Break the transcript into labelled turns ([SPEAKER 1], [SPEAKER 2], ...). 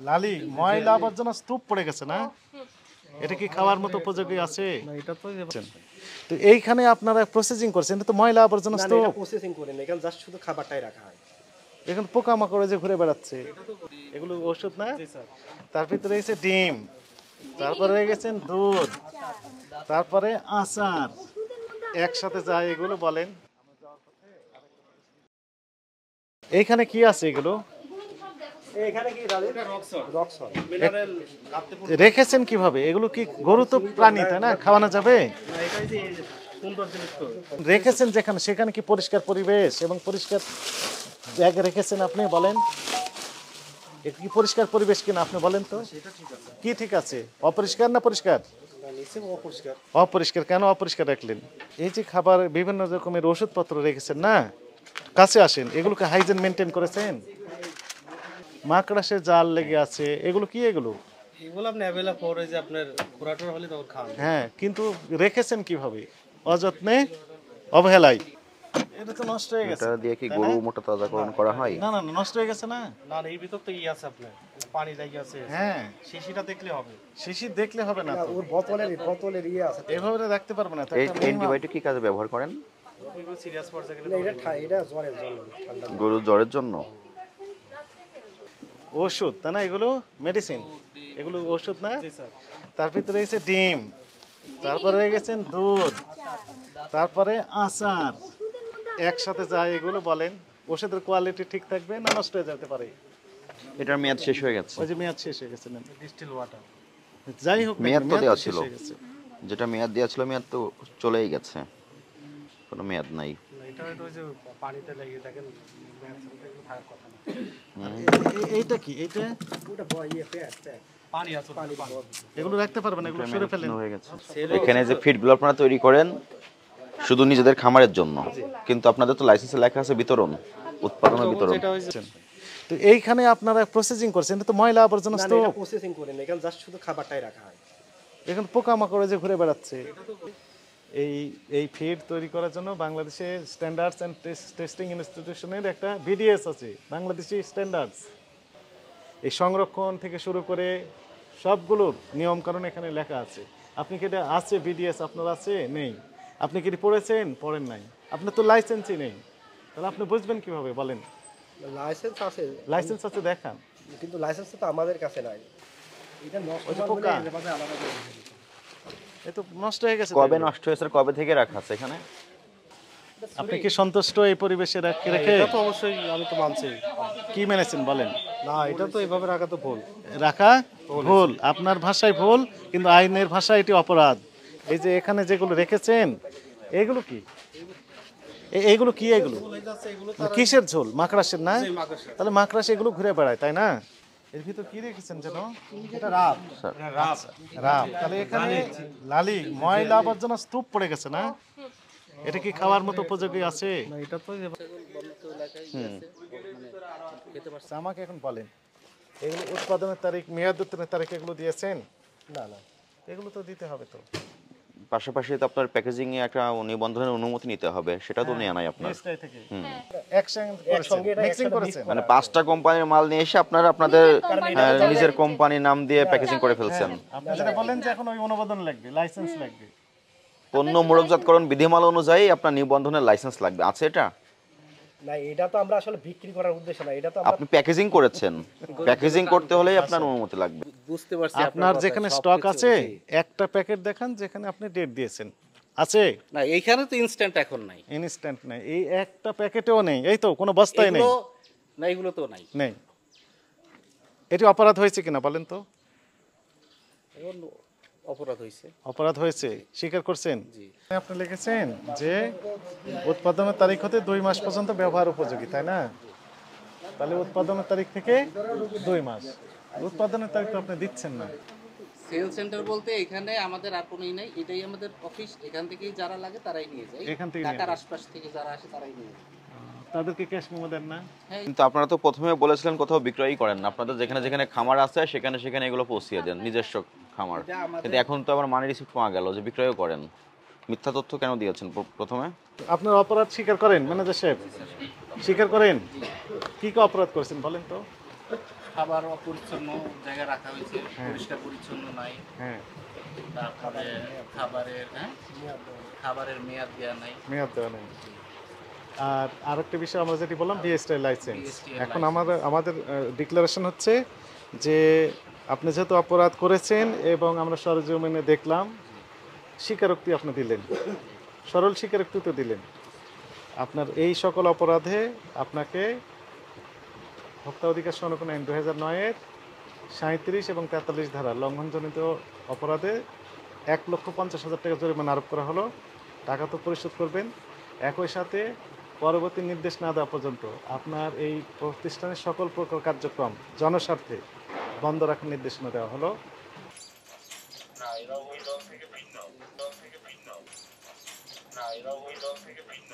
[SPEAKER 1] লালি ময়লা আবর্জনা স্তূপ পড়ে গেছে না, এটা কি খাওয়ার মতো উপযোগী আছে?
[SPEAKER 2] এটা তো
[SPEAKER 1] তো এইখানে আপনারা প্রসেসিং করছেন, এটা তো ময়লা আবর্জনা
[SPEAKER 3] না
[SPEAKER 1] স্তূপ।
[SPEAKER 3] এটা প্রসেসিং করে না, এখানে জাস্ট শুধু খাবারটাই রাখা হয়।
[SPEAKER 1] এখানে পোকামাকড় যে ঘুরে বেড়াচ্ছে, এগুলো ওষুধ না? তার ভিতরে রয়েছে ডিম, তারপরে রয়ে গেছেন দুধ, তারপরে আচার, একসাথে যায় এগুলো বলেন। এইখানে কি আছে এগুলো
[SPEAKER 3] এখানে কি রক সল্ট মিনারেল
[SPEAKER 1] রেখেছেন কিভাবে? এগুলো কি গরু তো প্রাণী তাই না, খাওয়ানো যাবে?
[SPEAKER 3] না, এটাই যে সুন্দর জিনিস তো।
[SPEAKER 1] রেখেছেন যেখানে সেখানে কি পরিষ্কার পরিবেশ এবং পরিষ্কার জায়গা রেখেছেন আপনি বলেন? এটা কি পরিষ্কার পরিবেশ কিনা আপনি বলেন তো? কি ঠিক আছে, অপরিষ্কার না পরিষ্কার?
[SPEAKER 3] নিচে অপরিষ্কার।
[SPEAKER 1] অপরিষ্কার কেন অপরিষ্কার রাখলেন? এই যে খাবার বিভিন্ন রকমের ওষুধপত্র রেখেছেন না, কাছে আসেন, এগুলোকে হাইজেন মেনটেন করেছেন? মাকড়াসের জাল লেগে আছে, এগুলো কি? এগুলো
[SPEAKER 3] আপনি অ্যাভেলেবল পরে যে আপনার পুরাটোর হলে তখন খান।
[SPEAKER 1] হ্যাঁ, কিন্তু রেখেছেন কিভাবে? অযত্নে, অবহেলায়। এটা তো নষ্ট হয়ে গেছে।
[SPEAKER 4] এটা দিয়ে কি গরু মোটা তাজাকরণ করা হয়?
[SPEAKER 1] না না না, নষ্ট হয়ে গেছে না।
[SPEAKER 3] না না, এই ভিতর তো ই আছে আপনার, পানি লেগে আছে।
[SPEAKER 1] হ্যাঁ,
[SPEAKER 3] শিশিটা দেখলে হবে।
[SPEAKER 1] শিশির দেখলে হবে না তো,
[SPEAKER 3] ওর বোতলের ইয়ে আছে।
[SPEAKER 1] এভাবে রাখতে পারবে না তো।
[SPEAKER 4] এই
[SPEAKER 1] একটা minimum-
[SPEAKER 4] অ্যান্টিবায়োটিক কি কাজে ব্যবহার করেন?
[SPEAKER 3] এগুলো সিরিয়াস পর্যায়ে গেলে এটা জ্বরের জন্য ঠান্ডা।
[SPEAKER 4] গরুর জ্বরের জন্য?
[SPEAKER 1] ওষুধ তাই না, এগুলো মেডিসিন, এগুলো ওষুধ না?
[SPEAKER 3] জি স্যার।
[SPEAKER 1] তার ভিতরে রয়েছে ডিম, তারপরে রয়ে গেছেন দুধ, তারপরে আচার, একসাথে যায় এগুলো বলেন। ওষুধের কোয়ালিটি ঠিক থাকবে না নষ্ট হয়ে যেতে পারে?
[SPEAKER 4] এটার মেয়াদ শেষ হয়ে গেছে।
[SPEAKER 1] ওই যে মেয়াদ শেষ হয়ে গেছে না,
[SPEAKER 3] ডিস্টিল ওয়াটার।
[SPEAKER 1] যাই হোক না,
[SPEAKER 4] মেয়াদ তো
[SPEAKER 1] মেয়াদ
[SPEAKER 4] দেওয়া
[SPEAKER 1] শেষ
[SPEAKER 4] ছিল।
[SPEAKER 1] হয়ে গেছে।
[SPEAKER 4] যেটা মেয়াদ দেওয়া ছিল মেয়াদ তো চলেই গেছে, কোনো মেয়াদ নাই।
[SPEAKER 3] এটা হয়তো ওই যে পানিতে লেগে দেখেন থাকার কথা না।
[SPEAKER 1] এইটা কি? এইটা
[SPEAKER 3] ওটা ইয়ে প্যাক পানি আছে, পানি।
[SPEAKER 1] এগুলো রাখতে পারবেন, এগুলো সরে ফেলেন।
[SPEAKER 4] হয়ে গেছে। এখানে যে ফিডগুলো আপনারা তৈরি করেন শুধু নিজেদের খামারের জন্য, কিন্তু আপনাদের তো লাইসেন্সে লেখা আছে বিতরণ, উৎপাদনের বিতরণ।
[SPEAKER 3] এটা হয়েছে
[SPEAKER 1] তো এইখানে আপনারা প্রসেসিং করছেন, এটা তো ময়লা আবর্জনা
[SPEAKER 3] না,
[SPEAKER 1] স্তূপ।
[SPEAKER 3] এটা প্রসেসিং করে না, এখানে জাস্ট শুধু খাবারটাই রাখা হয়।
[SPEAKER 1] এখানে পোকামাকড় যে ঘুরে বেড়াচ্ছে। এই ফিড তৈরি করার জন্য বাংলাদেশে স্ট্যান্ডার্ডস অ্যান্ড টেস্টিং ইনস্টিটিউশনের একটা বিডিএস আছে, বাংলাদেশি স্ট্যান্ডার্ডস। এই সংরক্ষণ থেকে শুরু করে সবগুলোর নিয়মকানুন এখানে লেখা আছে। আপনি কি এটা আছে বিডিএস আপনার আছে? নেই। আপনি কি এটা পড়েছেন? পড়েন নাই। আপনার তো লাইসেন্সই নেই, তাহলে আপনি বুঝবেন কিভাবে বলেন?
[SPEAKER 3] লাইসেন্স আছে,
[SPEAKER 1] লাইসেন্স আছে দেখান।
[SPEAKER 3] কিন্তু লাইসেন্স তো আমাদের কাছে নাই। এটা নষ্ট
[SPEAKER 1] ওই যে
[SPEAKER 3] হলে
[SPEAKER 1] পোকা।
[SPEAKER 3] এভাবে আলাদা করে দিতে হবে।
[SPEAKER 1] এ তো নষ্ট হয়ে গেছে।
[SPEAKER 4] কবে নষ্ট হয়েছে, কবে থেকে রাখা আছে এখানে?
[SPEAKER 1] আপনি কি সন্তুষ্ট এই পরিবেশে রেখে?
[SPEAKER 3] এটা তো অবশ্যই আমি তো মানছি।
[SPEAKER 1] কি মেনেছেন বলেন?
[SPEAKER 3] না, এটা তো এভাবে রাখা তো ভুল।
[SPEAKER 1] রাখা ভুল, আপনার ভাষায় ভুল, কিন্তু আইনের ভাষায় এটি অপরাধ। এই যে এখানে যেগুলো রেখেছেন এগুলো কি? এইগুলো কি? এগুলো কিসের ঝোল? মাকড়াসের না? তাহলে মাকড়াস এগুলো ঘুরে বেড়ায় তাই না? এর ভিতর কি রেখেছেন যেন? এটা রাব। রাব। তাহলে এখানে লালি ময়লা আবর্জনা স্তূপ পড়ে গেছে না, এটা কি খাওয়ার মতো উপযোগী আছে?
[SPEAKER 3] এটা তো
[SPEAKER 1] আমাকে এখন বলেন, এগুলো উৎপাদনের তারিখ, মেয়াদ উত্তীর্ণের তারিখ এগুলো দিয়েছেন?
[SPEAKER 3] না না,
[SPEAKER 1] এগুলো তো দিতে হবে তো।
[SPEAKER 4] পাশাপাশি তো আপনার প্যাকেজিং এ একটা নিবন্ধনের অনুমতি নিতে হবে, সেটা তো নেওয়া নাই আপনার।
[SPEAKER 1] নিশ্চয়ই থেকে একসঙ্গে মিক্সিং করেছেন।
[SPEAKER 4] মানে 5টা কোম্পানির মাল নিয়ে এসে আপনারা আপনাদের নিজের কোম্পানির নাম দিয়ে প্যাকেজিং করে ফেলছেন।
[SPEAKER 1] আপনি যেটা বলেন যে এখন ওই অনুমোদন লাগবে, লাইসেন্স লাগবে।
[SPEAKER 4] পণ্য মোড়কজাতকরণ বিধিমালা অনুযায়ী আপনার নিবন্ধনের লাইসেন্স লাগবে, আছে এটা?
[SPEAKER 3] না, এটা তো আমরা আসলে বিক্রি করার উদ্দেশ্য না, এটা তো আমরা
[SPEAKER 4] আপনি প্যাকেজিং করেছেন, প্যাকেজিং করতে হলেই আপনার অনুমতি লাগবে।
[SPEAKER 3] বুঝতে পারছি।
[SPEAKER 1] আপনার যেখানে স্টক আছে একটা প্যাকেট দেখান যেখানে আপনি ডেট দিয়েছেন, আছে?
[SPEAKER 5] না, এইখানে তো ইনস্ট্যান্ট এখন নাই,
[SPEAKER 1] ইনস্ট্যান্ট নাই, এই একটা প্যাকেটেও নেই, এই তো কোনো বস্তায় নেই।
[SPEAKER 5] না, এগুলো তো নাই।
[SPEAKER 1] নেই। এটি অপরাধ হয়েছে কিনা বলেন তো?
[SPEAKER 5] এখন অপরাধ হয়েছে।
[SPEAKER 1] অপরাধ হয়েছে, স্বীকার করছেন? আপনি লিখেছেন যে উৎপাদনের তারিখ হতে 2 মাস পর্যন্ত ব্যবহার উপযোগী, তাই না? তাহলে উৎপাদনের তারিখ থেকে 2 মাস, উৎপাদনের তারিখ তো আপনি দিচ্ছেন না।
[SPEAKER 5] সেল সেন্টার বলতে এখানে আমাদের আর কোনোই নাই, এটাই আমাদের অফিস। এখান থেকেই যারা লাগে তারাই নিয়ে যায়,
[SPEAKER 1] এখান থেকে
[SPEAKER 5] ঢাকার আশপাশ থেকে যারা আসে তারাই নিয়ে যায়।
[SPEAKER 1] তাদেরকে ক্যাশ মেমো দেন না?
[SPEAKER 4] কিন্তু আপনারা তো প্রথমে বলেছিলেন কোথাও বিক্রয়ই করেন না, আপনাদের যেখানে যেখানে খামার আছে সেখানে সেখানে এগুলো পৌঁছিয়ে দেন, নিজস্ব খামার। কিন্তু এখন তো আবার মানি রিসিপ্ট পাওয়া গেল যে বিক্রয়ও করেন। মিথ্যা তথ্য কেন দিয়েছেন প্রথমে?
[SPEAKER 1] আপনার অপরাধ স্বীকার করেন ম্যানেজার সাহেব? স্বীকার করেন? কি কি অপরাধ করেছেন বলেন তো?
[SPEAKER 5] খাবার অপরিচ্ছন্ন জায়গায় রাখা হয়েছে,
[SPEAKER 1] হ্যাঁ।
[SPEAKER 5] পরিষ্কার পরিচ্ছন্ন নাই।
[SPEAKER 1] হ্যাঁ,
[SPEAKER 5] তারপরে খাবারের মেয়াদ দেওয়া নাই।
[SPEAKER 1] মেয়াদ দেওয়া নেই। আর আরেকটা বিষয় আমরা যেটি বললাম বিএসটিআই লাইসেন্স।
[SPEAKER 5] BSTI
[SPEAKER 1] এখন আমাদের ডিক্লারেশন হচ্ছে যে আপনি যেহেতু অপরাধ করেছেন এবং আমরা সরজমিনে দেখলাম, স্বীকারোক্তি আপনি দিলেন, সরল স্বীকারোক্তি তো দিলেন। আপনার এই সকল অপরাধে আপনাকে ভোক্তা অধিকার সংরক্ষণ আইন 2009-এর 37 এবং 43 ধারা লঙ্ঘনজনিত অপরাধে 1,50,000 টাকা জরিমানা আরোপ করা হলো। টাকা তো পরিশোধ করবেন। একই সাথে পরবর্তী নির্দেশ না দেওয়া পর্যন্ত আপনার এই প্রতিষ্ঠানের সকল প্রকার কার্যক্রম জনস্বার্থে বন্ধ রাখার নির্দেশনা দেওয়া হলো।
[SPEAKER 2] না এরা ওই দল থেকে ভিন্ন, দল থেকে ভিন্ন। না এরা ওই দল থেকে ভিন্ন।